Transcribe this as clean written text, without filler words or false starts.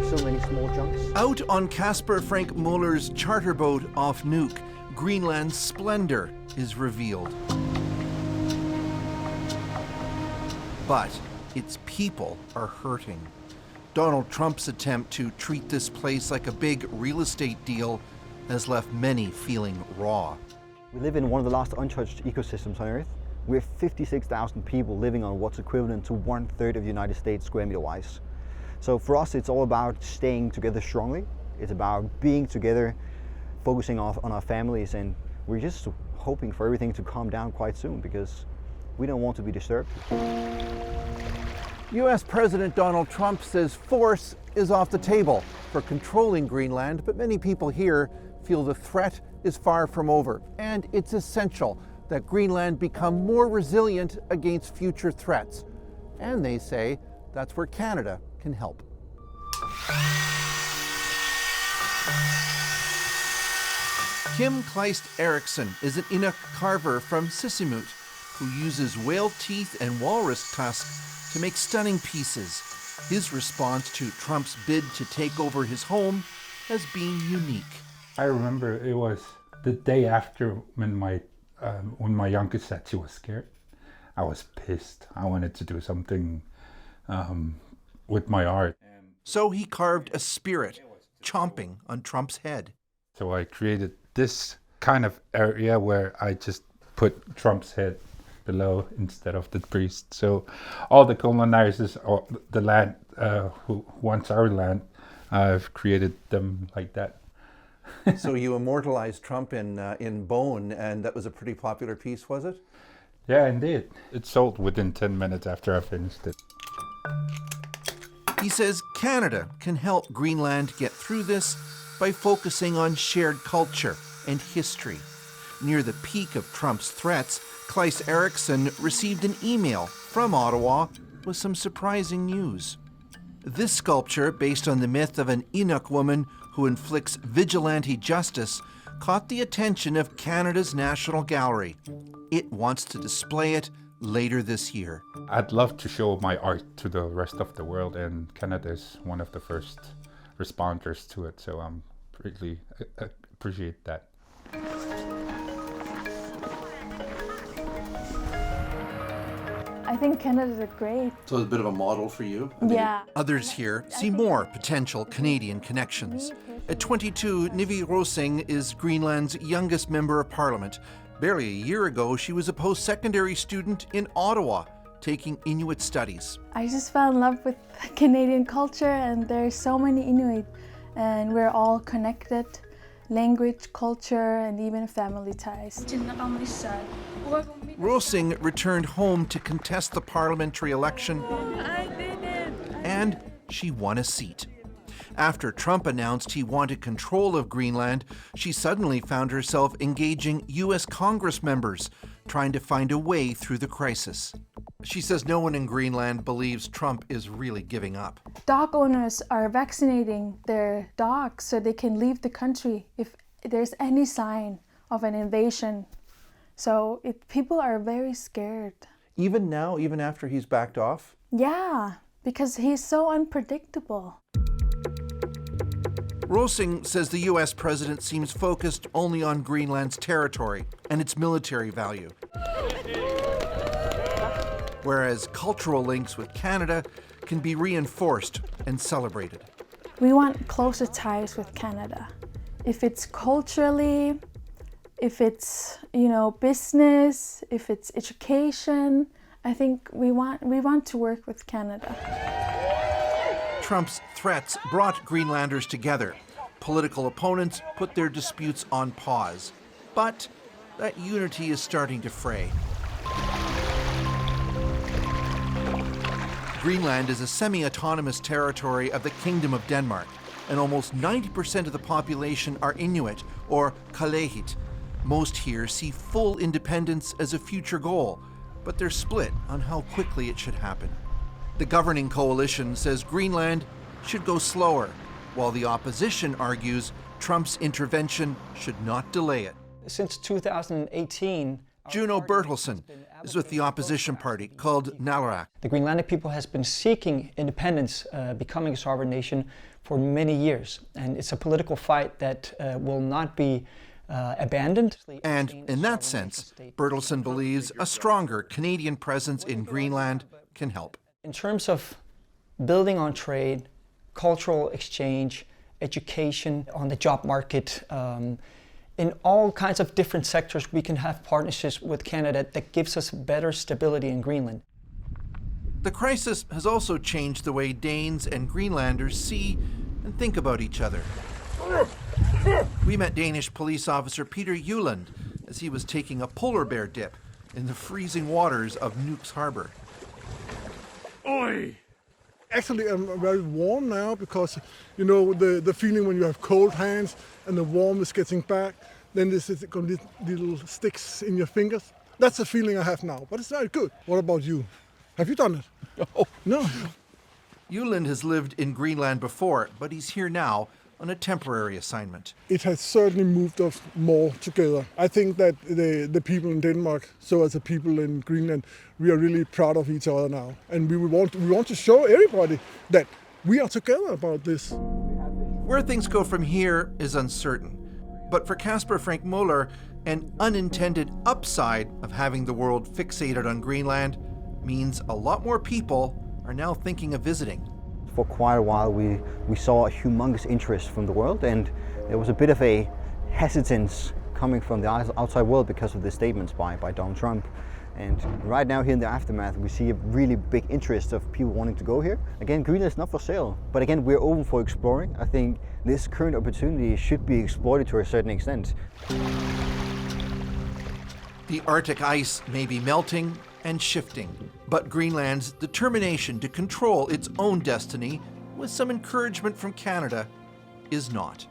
so many small chunks. Out on Casper Frank Muller's charter boat off Nuuk, Greenland's splendor is revealed. But its people are hurting. Donald Trump's attempt to treat this place like a big real estate deal has left many feeling raw. We live in one of the last untouched ecosystems on Earth. We have 56,000 people living on what's equivalent to 1/3 of the United States square meter wise. So for us, it's all about staying together strongly. It's about being together, focusing on our families, and we're just hoping for everything to calm down quite soon because we don't want to be disturbed. U.S. President Donald Trump says force is off the table for controlling Greenland, but many people here feel the threat is far from over, and it's essential that Greenland become more resilient against future threats. And they say that's where Canada can help. Kim Kleist Eriksson is an Inuk carver from Sissimut who uses whale teeth and walrus tusks to make stunning pieces. His response to Trump's bid to take over his home has been unique. I remember it was the day after when my youngest said she was scared. I was pissed. I wanted to do something with my art. So he carved a spirit, chomping on Trump's head. So I created this kind of area where I just put Trump's head below instead of the priest. So all the colonizers or the land who wants our land, I've created them like that. So you immortalized Trump in bone, and that was a pretty popular piece, was it? Yeah, indeed. It sold within 10 minutes after I finished it. He says Canada can help Greenland get through this by focusing on shared culture and history. Near the peak of Trump's threats, Kleist Eriksson received an email from Ottawa with some surprising news. This sculpture, based on the myth of an Inuk woman who inflicts vigilante justice, caught the attention of Canada's National Gallery. It wants to display it later this year. I'd love to show my art to the rest of the world, and Canada is one of the first responders to it, so I'm really appreciate that. I think Canada's great. So it's a bit of a model for you? Yeah. Others here see more potential Canadian connections. At 22, Nivi Rosing is Greenland's youngest member of parliament. Barely a year ago, she was a post-secondary student in Ottawa, taking Inuit studies. I just fell in love with Canadian culture, and there's so many Inuit, and we're all connected. Language, culture, and even family ties. Rosing returned home to contest the parliamentary election, and she won a seat. After Trump announced he wanted control of Greenland, she suddenly found herself engaging U.S. Congress members, trying to find a way through the crisis. She says no one in Greenland believes Trump is really giving up. Dog owners are vaccinating their dogs so they can leave the country if there's any sign of an invasion. So people are very scared. Even now, even after he's backed off? Yeah, because he's so unpredictable. Rosing says the U.S. president seems focused only on Greenland's territory and its military value, whereas cultural links with Canada can be reinforced and celebrated. We want closer ties with Canada. If it's culturally, if it's, business, if it's education, I think we want to work with Canada. Trump's threats brought Greenlanders together. Political opponents put their disputes on pause. But that unity is starting to fray. Greenland is a semi-autonomous territory of the Kingdom of Denmark, and almost 90% of the population are Inuit, or Kalaallit. Most here see full independence as a future goal, but they're split on how quickly it should happen. The governing coalition says Greenland should go slower, while the opposition argues Trump's intervention should not delay it. Since 2018, Juno Bertelsen is with the opposition party called Nalarak. The Greenlandic people has been seeking independence, becoming a sovereign nation for many years, and it's a political fight that will not be abandoned. And in that sense, Bertelsen believes a stronger Canadian presence in Greenland can help. In terms of building on trade, cultural exchange, education, on the job market, in all kinds of different sectors, we can have partnerships with Canada that gives us better stability in Greenland. The crisis has also changed the way Danes and Greenlanders see and think about each other. We met Danish police officer Peter Juland as he was taking a polar bear dip in the freezing waters of Nuuk's harbor. Oi! Actually, I'm very warm now because, you know, the feeling when you have cold hands and the warm is getting back, then there's little sticks in your fingers. That's the feeling I have now, but it's very good. What about you? Have you done it? No. Juland has lived in Greenland before, but he's here now on a temporary assignment. It has certainly moved us more together. I think that the people in Denmark, so as the people in Greenland, we are really proud of each other now. And we want to show everybody that we are together about this. Where things go from here is uncertain. But for Kasper Frank Muller, an unintended upside of having the world fixated on Greenland means a lot more people are now thinking of visiting. For quite a while we saw a humongous interest from the world, and there was a bit of a hesitance coming from the outside world because of the statements by Donald Trump. And right now here in the aftermath we see a really big interest of people wanting to go here. Again, Greenland is not for sale, but again we're open for exploring. I think this current opportunity should be exploited to a certain extent. The Arctic ice may be melting and shifting, but Greenland's determination to control its own destiny, with some encouragement from Canada, is not.